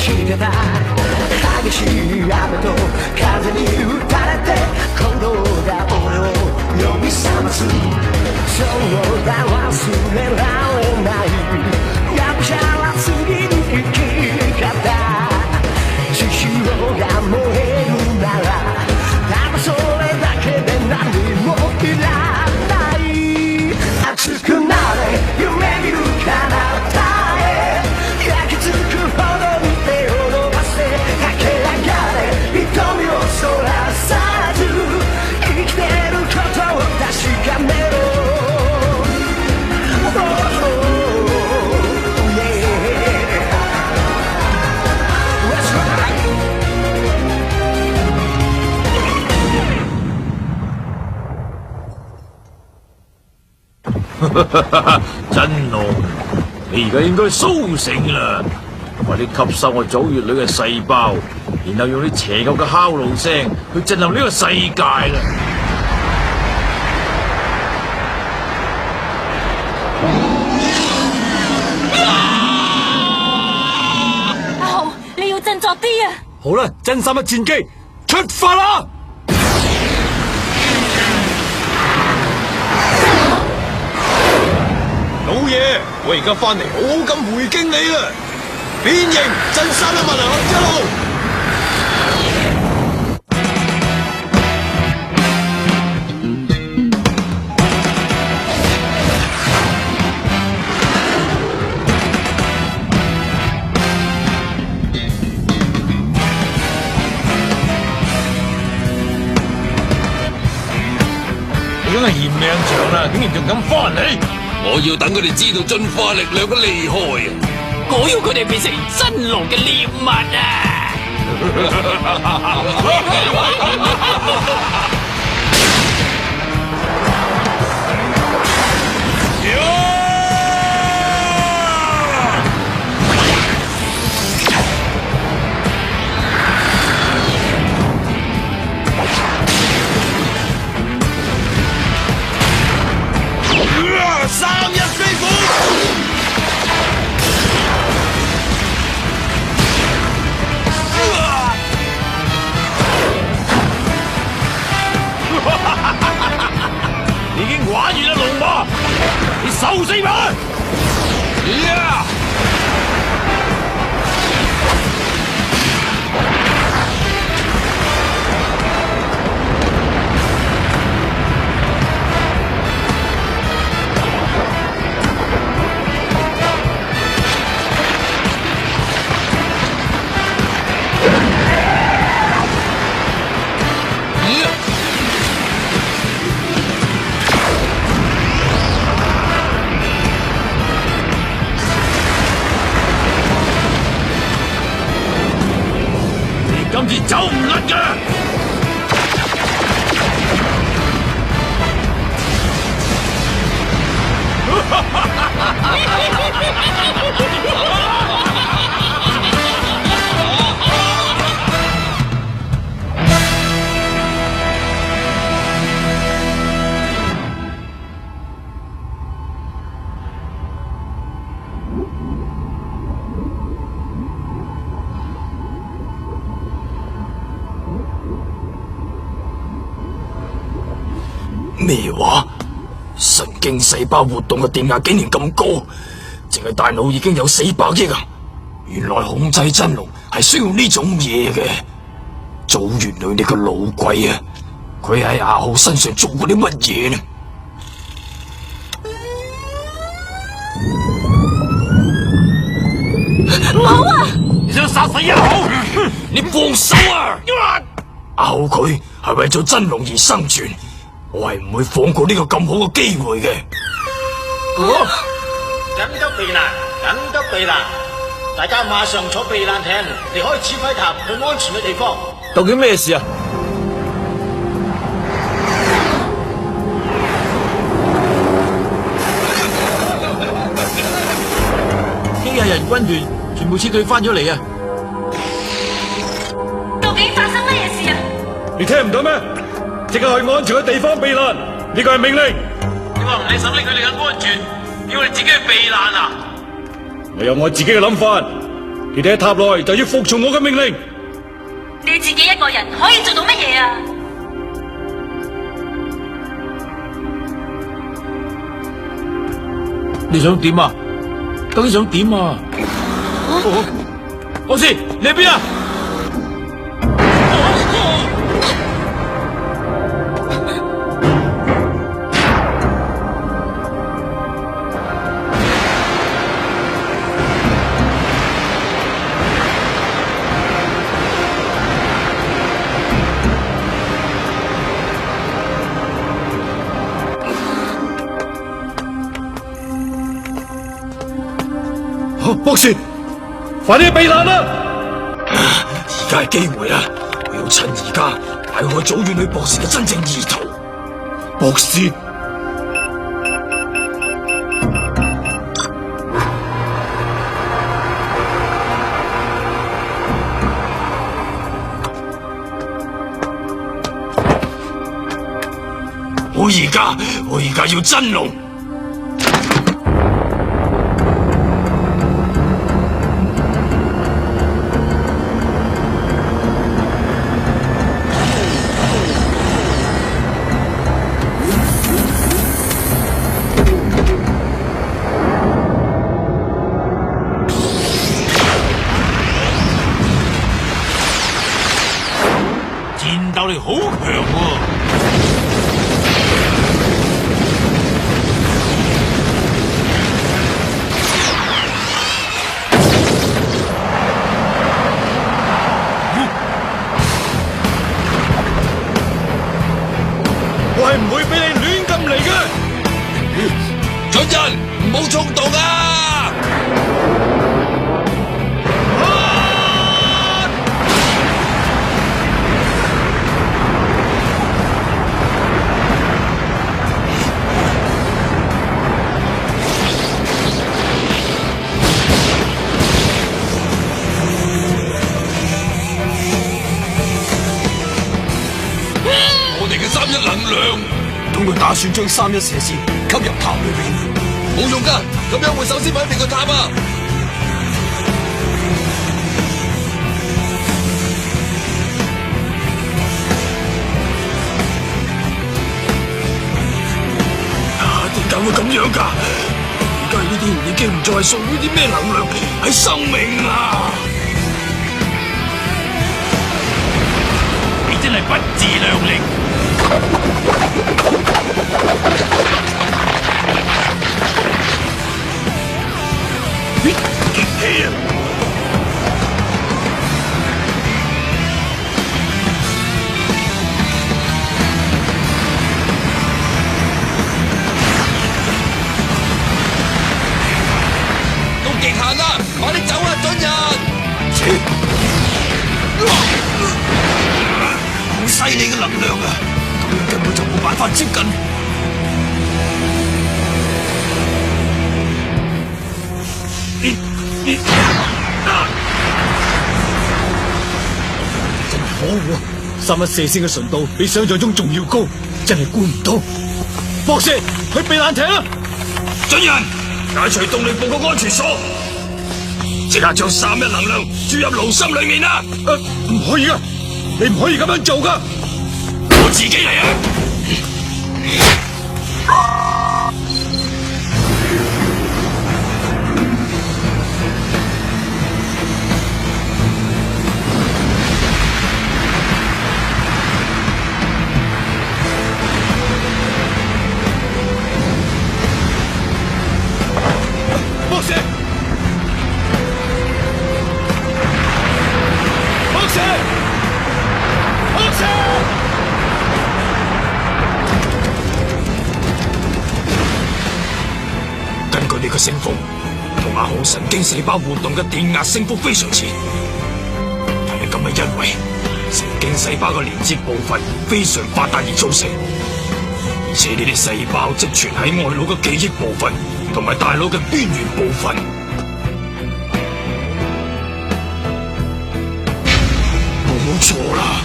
してた激しい雨と風に打たれて鼓動が俺を呼び覚ますそうだ忘れられないやっぱら次に生き方血潮が燃えるならただそれだけで何もいらない熱くなれ夢見る彼方へ焼き付くほどに手を伸ばせ駆け上がれ瞳をそらさず生きてることを確かめろ真龍，你而家應該甦醒啦！快啲吸收我祖月女嘅細胞，然後用啲邪惡嘅敲鑼聲去震撼呢個世界啦！阿豪，你要振作啲啊！好啦，真三一戰機出發啦！老爺，我而家翻嚟好好咁回敬你啦！變形真三一物啊，一路！你梗係嫌命長啦，竟然仲敢翻嚟！我要等佢哋知道進化力量嘅厲害啊！我要佢哋變成真龍嘅獵物啊！三一飛虎！已經玩完啦，龍馬，你受死吧！今次走唔甩㗎！咩話？神經細胞活動嘅電壓竟然咁高，淨係大腦已經有400億啊！原來控制真龍係需要呢種嘢嘅。祖元女你個老鬼啊！佢喺阿浩身上做過啲乜嘢呢？唔好啊！你想殺死阿浩？你放手啊！阿浩佢係為咗真龍而生存。我係唔會放過呢個咁好嘅機會嘅。緊急避難！緊急避難！大家馬上坐避難艇離開指揮塔去安全嘅地方。究竟咩事啊？機械人軍團全部撤退翻咗嚟啊！究竟發生乜嘢事啊？你聽唔到咩？即刻去安全嘅地方避難，呢個係命令。你話唔理審理佢哋嘅安全，要我哋自己去避難啊？我有我自己嘅諗法，你哋喺塔內就要服從我嘅命令。你自己一個人可以做到乜嘢啊？你想點啊？究竟想點啊？博士，你喺邊啊？博士，快啲避難啦！而家係機會啦，我要趁而家帶我祖院女博士嘅真正意圖。博士，我而家要真龍。戰鬥力好強喎！我係唔會俾你亂咁嚟嘅。准人唔好衝動啊！我哋嘅三一能量，咁佢打算將三一射線吸入塔裏邊，冇用噶，咁樣會首先毀滅個塔啊！點解會咁樣噶？而家呢啲已經唔再係屬於啲咩能量，係生命啊！你真係不自量力！激氣啊！到極限啦，快啲走啊，准人！好犀利嘅能量啊！咁樣根本就冇辦法接近。真係可惡啊！三一射線嘅純度比想象中仲要高，真係估唔到。博士，去避難艇啦！准人，解除動力部嘅安全鎖，即刻將三一能量注入爐心裏面啦！唔可以噶，你唔可以咁樣做噶！我自己嚟啊！博士，博士，博士！根據你嘅升幅，同阿紅神經細胞活動嘅電壓升幅非常似，但係咁係因為神經細胞嘅連接部分非常發達而造成，而且呢啲細胞積存喺外腦嘅記憶部分同埋大腦嘅邊緣部分。冇錯啦，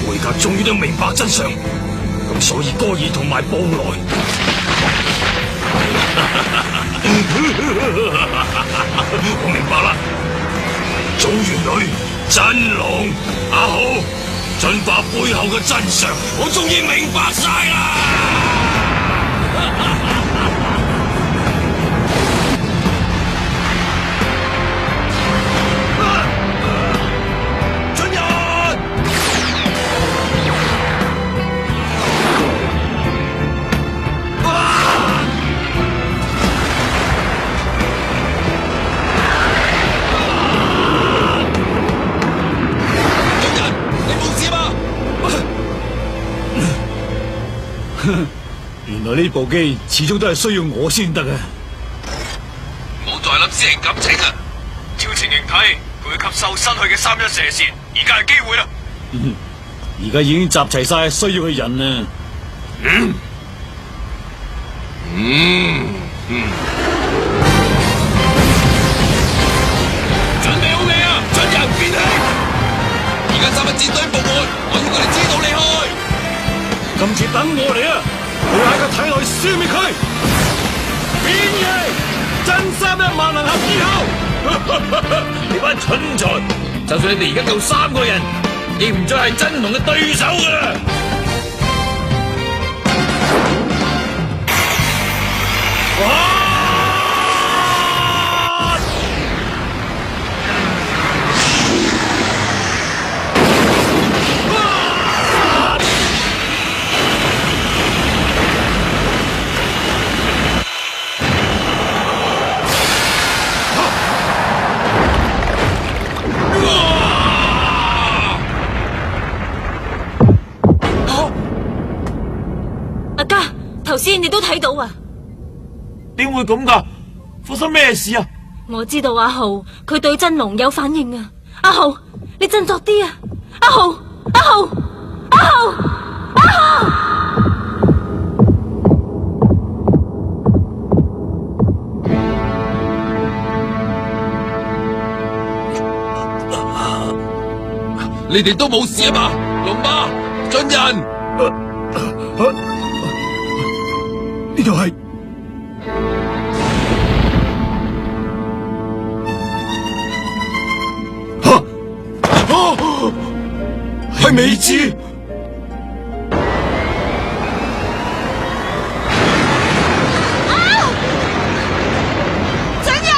我而家終於都明白真相，咁所以戈爾同埋布萊。我明白啦，女真龍阿浩，進化背後嘅真相，我終於明白晒啦！原來呢部機始終都係需要我先得啊！唔好再諗私人感情啦！超前形體，佢會吸收失去嘅三一射線，而家係機會啦！而家已經集齊晒需要嘅人啦。準備好未啊？準人變氣！而家三一戰隊復活，我要佢哋知道離開。今次等我嚟啊！我要喺個體內消滅佢，變形真三一萬能俠以後，你班蠢材，就算你哋而家夠3個人，亦唔再係真龍嘅對手噶啦！頭先你都睇到啊？點會咁噶？發生咩事啊？我知道阿浩佢對真龍有反應啊！阿浩，你振作啲啊！阿浩，阿浩，阿浩，阿浩！你哋都冇事啊嘛？龍媽，進人。呢度係係美智。準人，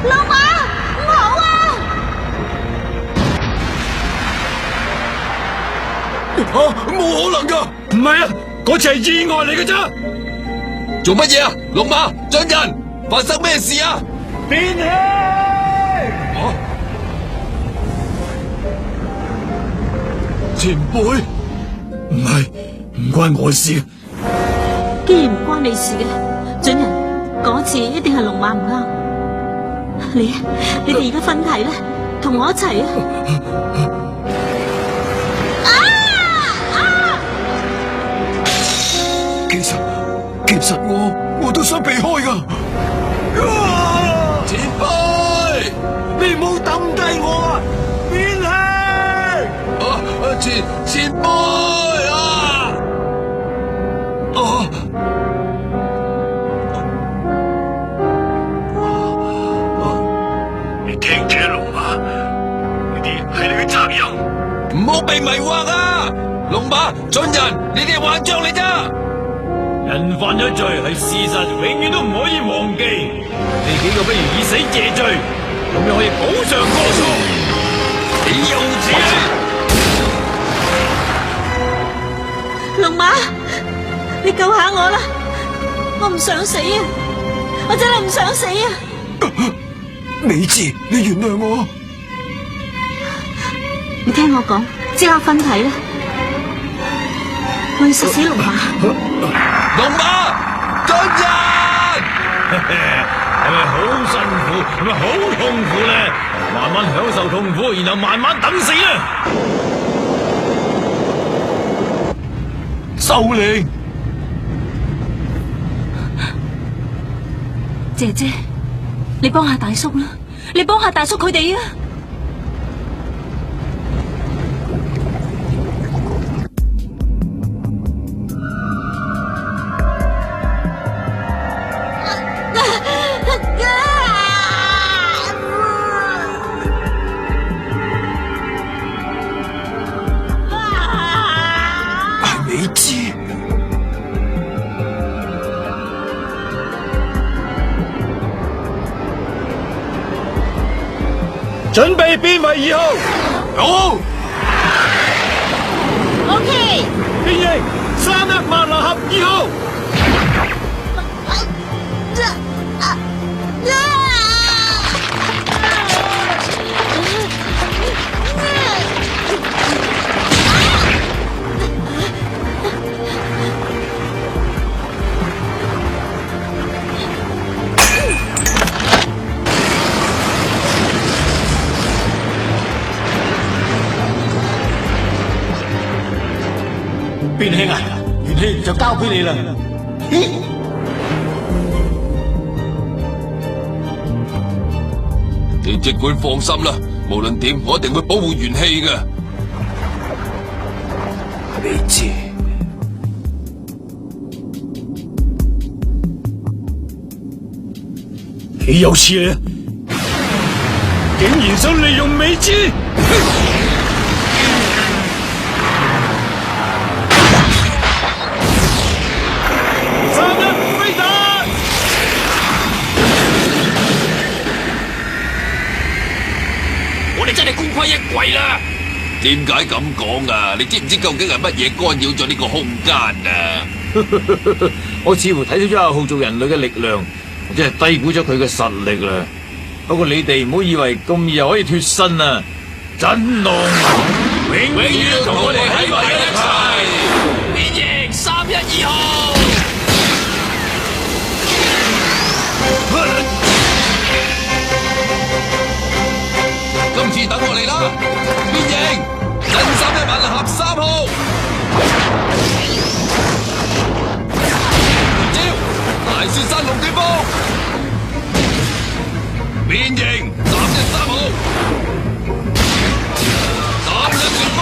龍馬，唔好啊！冇可能噶！唔係啊，嗰次係意外嚟嘅咋。做乜嘢啊？龍馬，進人，發生咩事啊？變氣！前輩，唔係，唔關我事。既然唔關你事嘅，準人，嗰次一定係龍馬唔啱。你哋而家分體啦，同我一齊啊！其實我都想避開噶。前輩，你唔好抌低我啊！變氣！前輩啊！你聽住啊，龍馬，呢啲係你嘅責任。唔好被迷惑啊！龍馬，進人，你哋係幻象嚟咋？人犯咗罪係事實，永遠都唔可以忘記。你幾個不如以死謝罪，咁樣可以補償過錯。你幼稚！龍馬，你救下我啦！我唔想死啊！我真係唔想死啊！美智，你原諒我。你聽我講，即刻分體啦！我要殺死龍馬。龍馬，進人！係咪好辛苦？係咪好痛苦咧？慢慢享受痛苦，然後慢慢等死啦！收令，姐姐，你幫下大叔啦！你幫下大叔佢哋啊！準備變為2號。好， OK，變形31萬能俠2號。變兄啊，元氣就交俾你啦。你即管放心啦，無論點，我一定會保護元氣嘅。未知豈有此理！竟然想利用美姿！31飛彈！我哋真係功虧一簣啦！點解咁講啊？你知唔知究竟係乜嘢干擾咗呢個空間啊？我似乎睇到咗阿浩做人類嘅力量，我真係低估咗佢嘅實力啦。不過你哋唔好以為咁易就可以脫身啊！真龍永遠同我哋喺埋一齊。變形312號。今次等我嚟啦！變形真31萬能俠3號。招大雪山龍捲風。變形313號。3一旋風。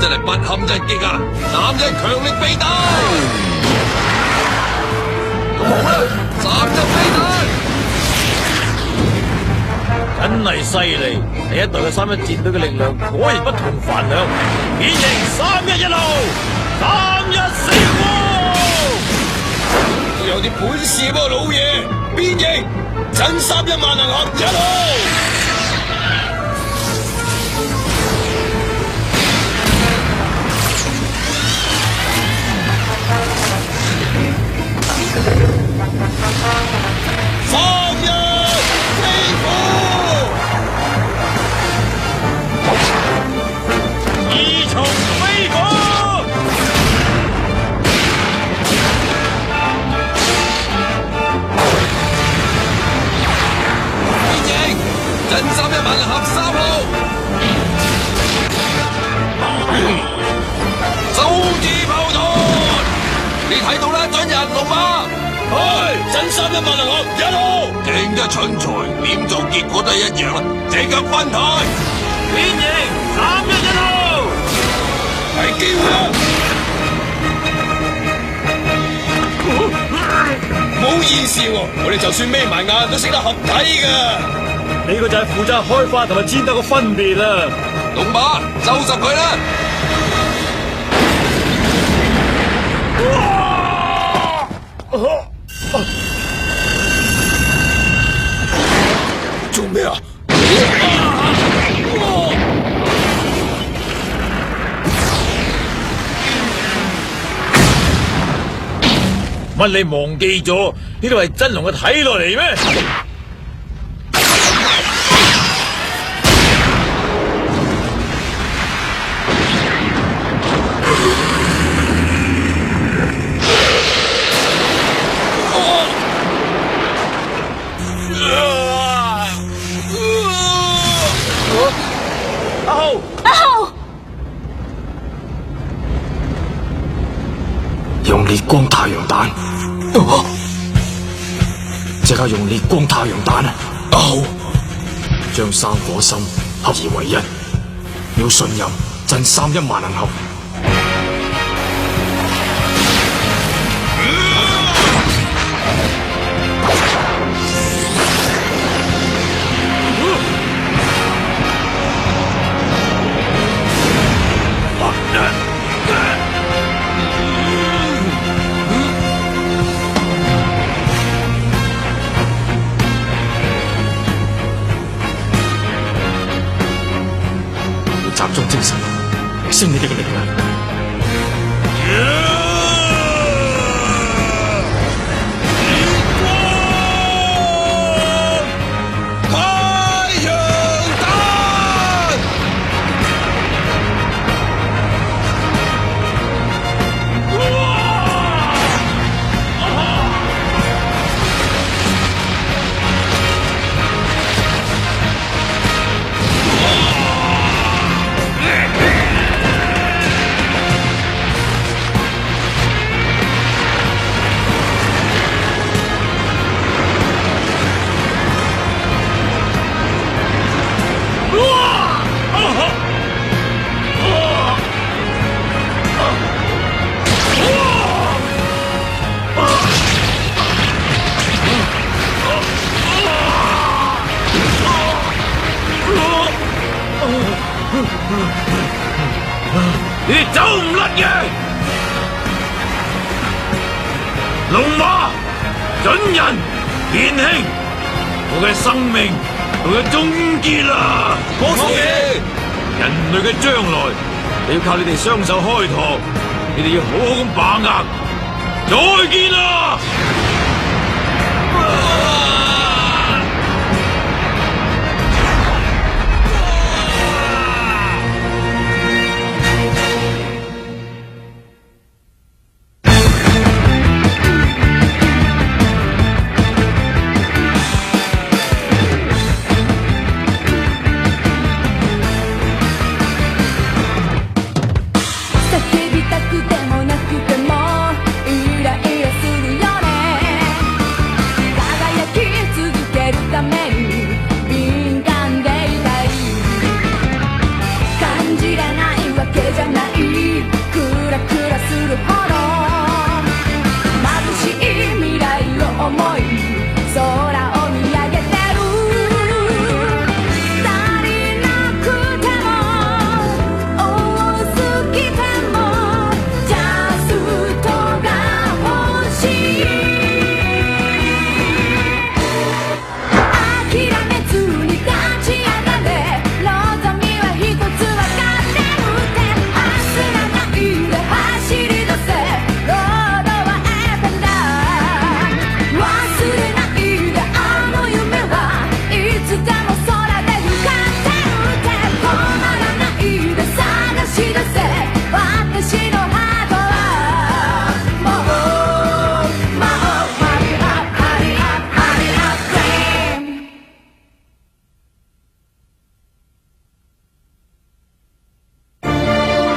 真係不堪一擊啊！3一強力飛彈。咁好啦，3一飛彈。真係犀利！第一代嘅3-1戰隊嘅力量果然不同凡響。變形311號，314號，都有啲本事噃，老爺！變形真31萬能俠1號。放日飛虎，二重飛火，變形真31萬能俠3號，手指炮彈，你睇到啦，準人龍馬。真31萬能俠1號，勁得蠢材，點做結果都係一樣啦，即刻分台。變形311號，係機會啦！冇意思喎，我哋就算眯埋眼都識得合體噶。呢個就係負責開發同埋戰鬥嘅分別啦。龍馬，收拾佢啦！做咩啊？乜你忘記咗呢度係真龍嘅睇落嚟咩？阿浩，用烈光太陽彈，即刻用烈光太陽彈啊！好，將三顆心合而為一，要信任真31萬能俠。升你哋嘅力量。你哋走唔甩嘅，龍馬、準人、年輕，我嘅生命到咗終結啦！冇事，人類嘅將來，你要靠你哋雙手開拓，你哋要好好咁把握。再見啦！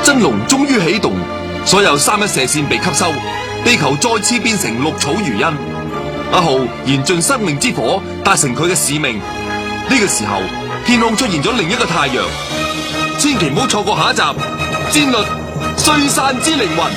真龍終於啟動，所有3-1射線被吸收，地球再次變成綠草如茵。阿浩燃盡生命之火，達成佢嘅使命。呢個時候，天空出現咗另一個太陽，千祈唔好錯過下一集《戰律碎散之靈魂》。